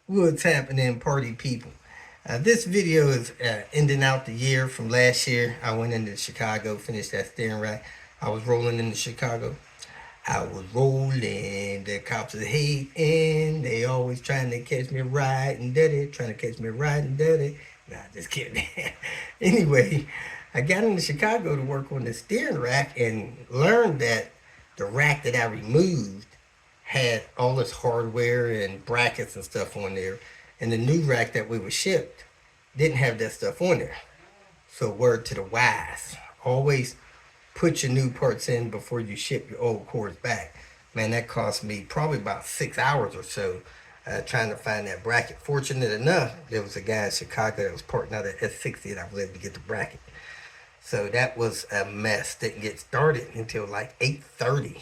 What's happening, party people? This video is ending out the year from last year. I went into Chicago, finished that steering rack. I was rolling into Chicago. I was rolling. The cops are hating. They always trying to catch me riding dirty, trying to catch me riding dirty. Nah, just kidding. Anyway, I got into Chicago to work on the steering rack and learned that the rack that I removed had all this hardware and brackets and stuff on there, and the new rack that we were shipped didn't have that stuff on there. So word to the wise, always put your new parts in before you ship your old cords back. Man, that cost me probably about 6 hours or so trying to find that bracket. Fortunate enough, there was a guy in Chicago that was parting out an S60 and I was able to get the bracket. So that was a mess. Didn't get started until like 8:30.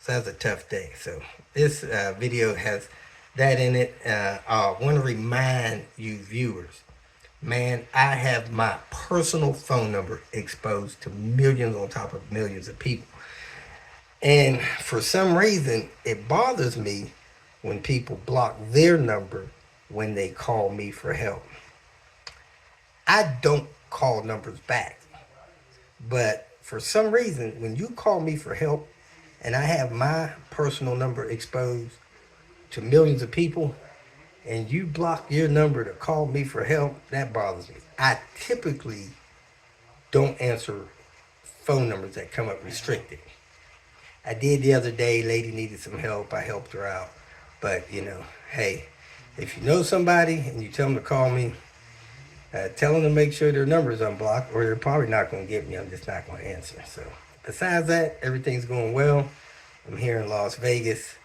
So that was a tough day. So this video has that in it. I want to remind you viewers, man, I have my personal phone number exposed to millions on top of millions of people. And for some reason, it bothers me when people block their number when they call me for help. I don't call numbers back. But for some reason, when you call me for help, and I have my personal number exposed to millions of people, and you block your number to call me for help, that bothers me. I typically don't answer phone numbers that come up restricted. I did the other day. Lady needed some help. I helped her out. But, you know, hey, if you know somebody and you tell them to call me, tell them to make sure their number is unblocked, or they're probably not going to get me. I'm just not going to answer. So besides that, everything's going well. I'm here in Las Vegas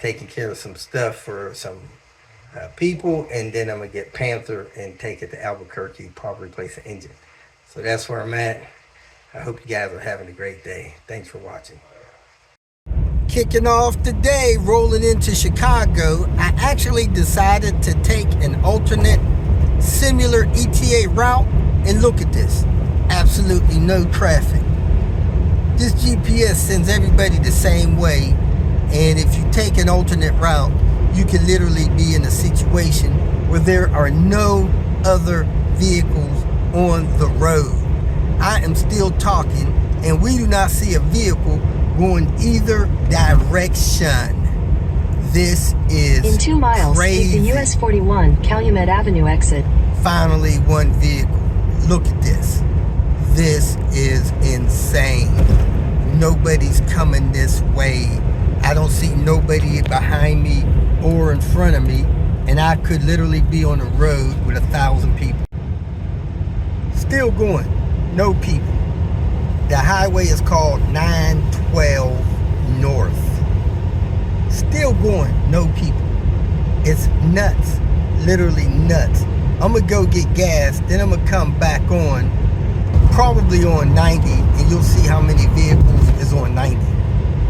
taking care of some stuff for some people, and then I'm going to get Panther and take it to Albuquerque, probably replace the engine. So that's where I'm at. I hope you guys are having a great day. Thanks for watching. Kicking off today, rolling into Chicago, I actually decided to take an alternate similar ETA route, and look at this. Absolutely no traffic. This GPS sends everybody the same way, and if you take an alternate route, you can literally be in a situation where there are no other vehicles on the road. I am still talking, and we do not see a vehicle going either direction. This is in 2 miles, crazy. Take the US 41 Calumet Avenue exit. Finally, one vehicle. Look at this. This is insane. Nobody's coming this way. I don't see nobody behind me or in front of me, and I could literally be on the road with 1,000 people. Still going, no people. The highway is called 912 North. Still going, no people. It's nuts, literally nuts. I'm gonna go get gas, then I'm gonna come back on, probably on 90, and you'll see how many vehicles is on 90.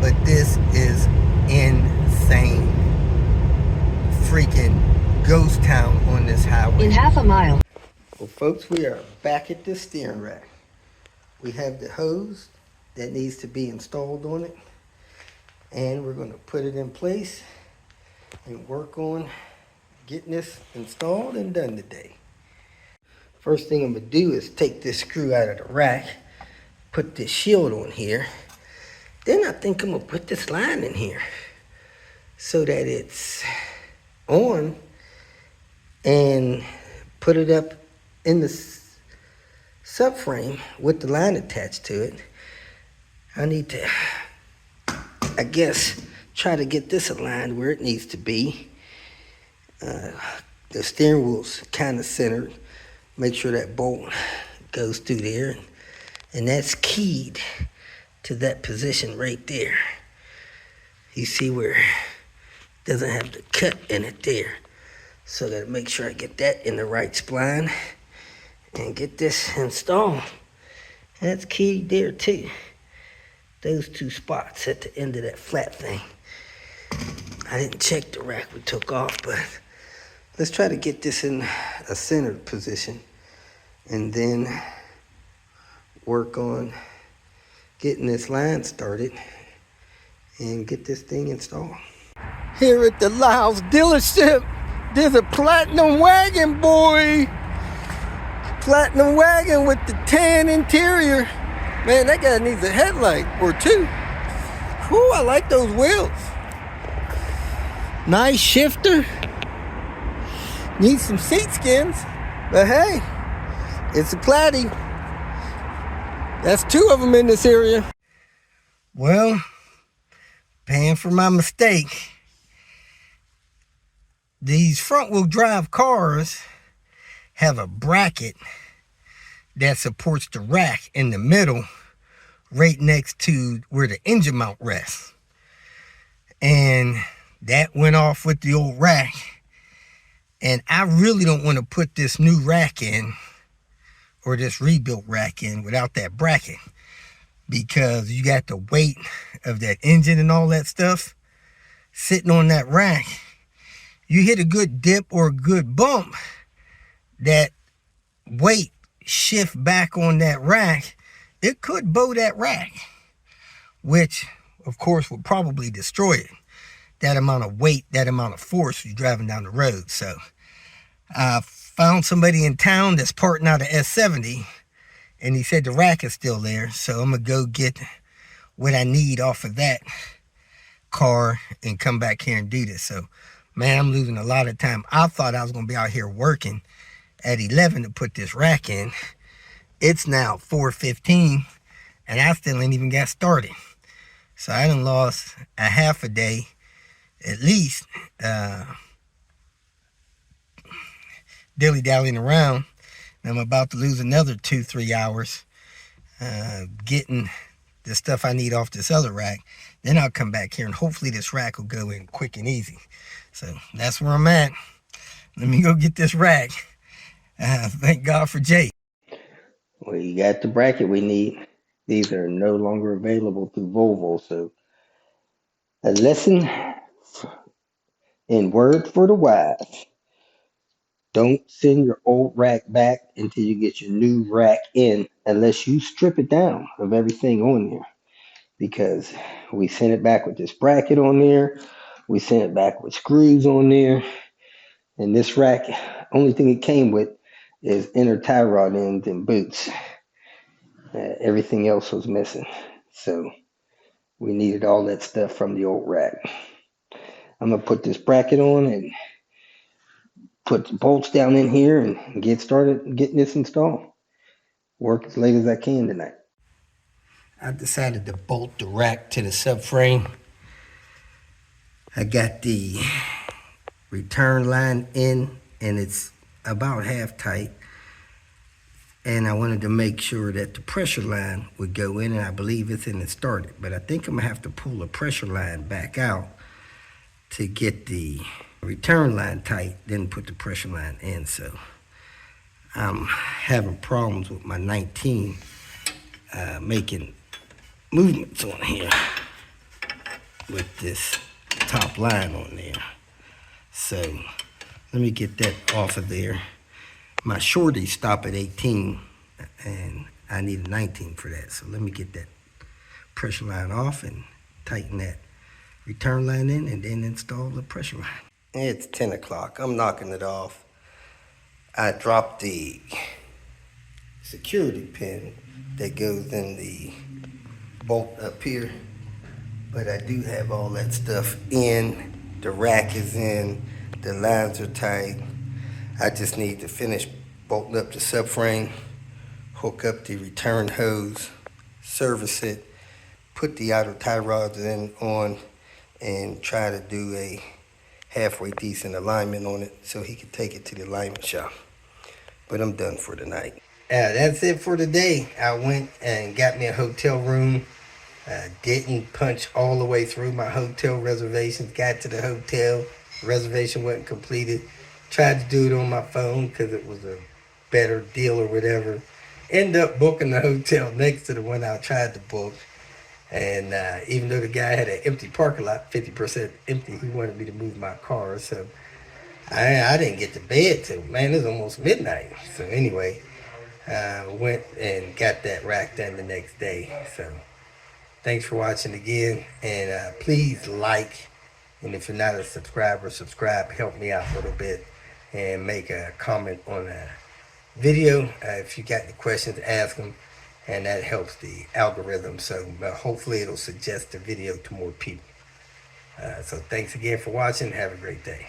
But this is insane. Freaking ghost town on this highway. In half a mile. Well, folks, we are back at the steering rack. We have the hose that needs to be installed on it, and we're going to put it in place and work on getting this installed and done today. First thing I'm going to do is take this screw out of the rack, put this shield on here. Then I think I'm going to put this line in here so that it's on, and put it up in the subframe with the line attached to it. I need to, I guess, try to get this aligned where it needs to be. The steering wheel's kind of centered. Make sure that bolt goes through there, and that's keyed to that position right there. You see where it doesn't have the cut in it there. So that make sure I get that in the right spline and get this installed. That's keyed there too. Those two spots at the end of that flat thing. I didn't check the rack we took off, but let's try to get this in a centered position and then work on getting this line started and get this thing installed. Here at the Lyles dealership, There's a platinum wagon, boy. Platinum wagon with the tan interior. Man, that guy needs a headlight or two. Whew, I like those wheels. Nice shifter. Needs some seat skins. But hey, it's a Platy. That's two of them in this area. Well, paying for my mistake. These front-wheel drive cars have a bracket that supports the rack in the middle, right next to where the engine mount rests. And that went off with the old rack. And I really don't want to put this new rack in, or this rebuilt rack in, without that bracket, because you got the weight of that engine and all that stuff sitting on that rack. You hit a good dip or a good bump, that weight shift back on that rack, it could bow that rack, which of course would probably destroy it. That amount of weight, that amount of force you're driving down the road. So I found somebody in town that's parting out of S70, and he said the rack is still there. So I'm gonna go get what I need off of that car and come back here and do this. So man, I'm losing a lot of time. I thought I was gonna be out here working at 11 to put this rack in. It's now 4:15 and I still ain't even got started. So I done lost a half a day at least dilly-dallying around. And I'm about to lose another 2-3 hours getting the stuff I need off this other rack. Then I'll come back here and hopefully this rack will go in quick and easy. So that's where I'm at. Let me go get this rack. Thank God for Jake. We got the bracket we need. These are no longer available through Volvo. So a lesson in word for the wise. Don't send your old rack back until you get your new rack in, unless you strip it down of everything on there. Because we sent it back with this bracket on there. We sent it back with screws on there. And this rack, only thing it came with is inner tie rod ends and boots. Everything else was missing. So we needed all that stuff from the old rack. I'm going to put this bracket on and put the bolts down in here and get started getting this installed. Work as late as I can tonight. I decided to bolt the rack to the subframe. I got the return line in and it's about half tight. And I wanted to make sure that the pressure line would go in, and I believe it's in it started. But I think I'm gonna have to pull the pressure line back out to get the return line tight, then put the pressure line in. So I'm having problems with my 19 making movements on here with this top line on there. So let me get that off of there. My shorties stop at 18 and I need a 19 for that. So let me get that pressure line off and tighten that return line in and then install the pressure line. It's 10 o'clock. I'm knocking it off. I dropped the security pin that goes in the bolt up here, but I do have all that stuff in. The rack is in, the lines are tight. I just need to finish bolting up the subframe, hook up the return hose, service it, put the outer tie rods in on, and try to do a halfway decent alignment on it so he can take it to the alignment shop. But I'm done for tonight. That's it for today. I went and got me a hotel room. Didn't punch all the way through my hotel reservations. Got to the hotel, reservation wasn't completed. Tried to do it on my phone because it was a better deal or whatever. Ended up booking the hotel next to the one I tried to book. And even though the guy had an empty parking lot, 50% empty, he wanted me to move my car. So I didn't get to bed till, man, it was almost midnight. So anyway, went and got that rack done the next day. So thanks for watching again. And please like. And if you're not a subscriber, subscribe. Help me out a little bit. and make a comment on a video. If you got any questions, ask them, and that helps the algorithm. So hopefully it'll suggest the video to more people. So thanks again for watching. Have a great day.